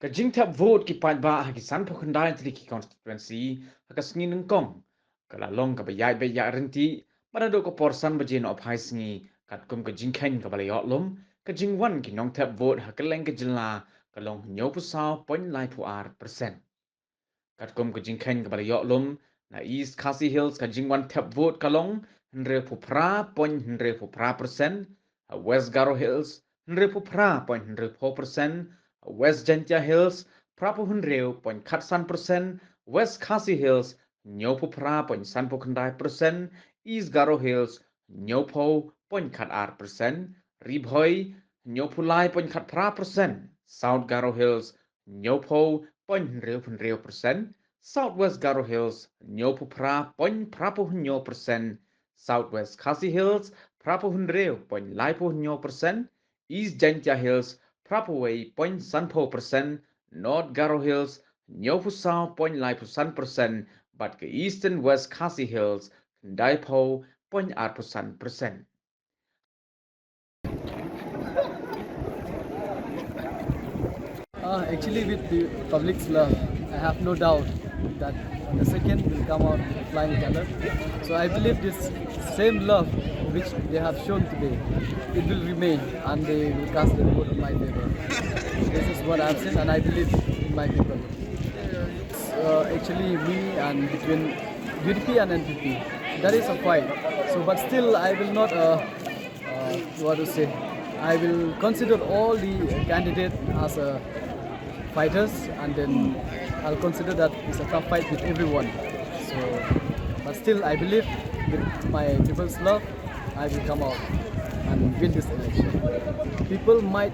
Kajing thep vote ki pan ba ha ki san pho khandai tri ki constituency ha ka sngi nung kong kala long ka ba yai be ya renti mana do ko porsan ba jin op hai sngi kat kum kajing khen ka ba yot lum kajing wan ki nong thep vote ha ka leng ka jin la ka long nyo pu sao point lai pu ar percent kat kum kajing khen ka ba yot lum na East Khasi Hills kajing wan thep vote ka long hndre pu pra point hndre pu pra percent West Garo Hills hndre pu pra point hndre 4%, West Gentia Hills, prapo hunreu point khatsan percent, West Khasi Hills, nyopo pra point sanpo khandai percent, East Garo Hills, nyopo point khat ar percent, Ribhoi, nyopo lai point khat pra percent, South Garo Hills, nyopo point hunreu percent, Southwest Garo Hills, nyopo pra point prapo hunyo percent, Southwest Khasi Hills, prapo hunreu point laipo hunyo percent, East Gentia Hills, Propaway 0.14%, North Garo Hills, Nyopusao 0.9%, but ke Eastern West Khasi Hills, Daipo 0.8%. Actually, with the public's love, I have no doubt that the second will come out flying color. So I believe this same love which they have shown today, it will remain and they will cast their vote in my favor. This is what I've seen and I believe in my people. Actually, me and between UDP and NPP, there is a fight. So, but still, I will not, what to say, I will consider all the candidates as fighters, and then I'll consider that it's a tough fight with everyone. So, but still, I believe with my people's love, I will come out and win this election. People might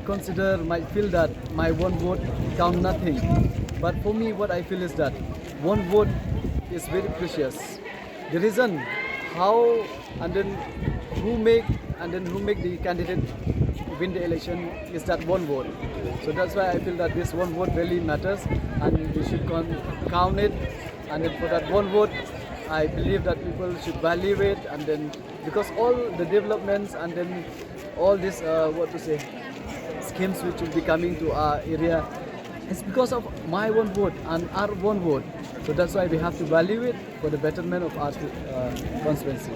feel that my one vote count nothing. But for me, what I feel is that one vote is very precious. The reason how and then who make the candidate win the election is that one vote. So that's why I feel that this one vote really matters, and we should count it. And then for that one vote, I believe that people should value it, and then because all the developments and then all this schemes which will be coming to our area, it's because of my one vote and our one vote. So that's why we have to value it for the betterment of our constituency.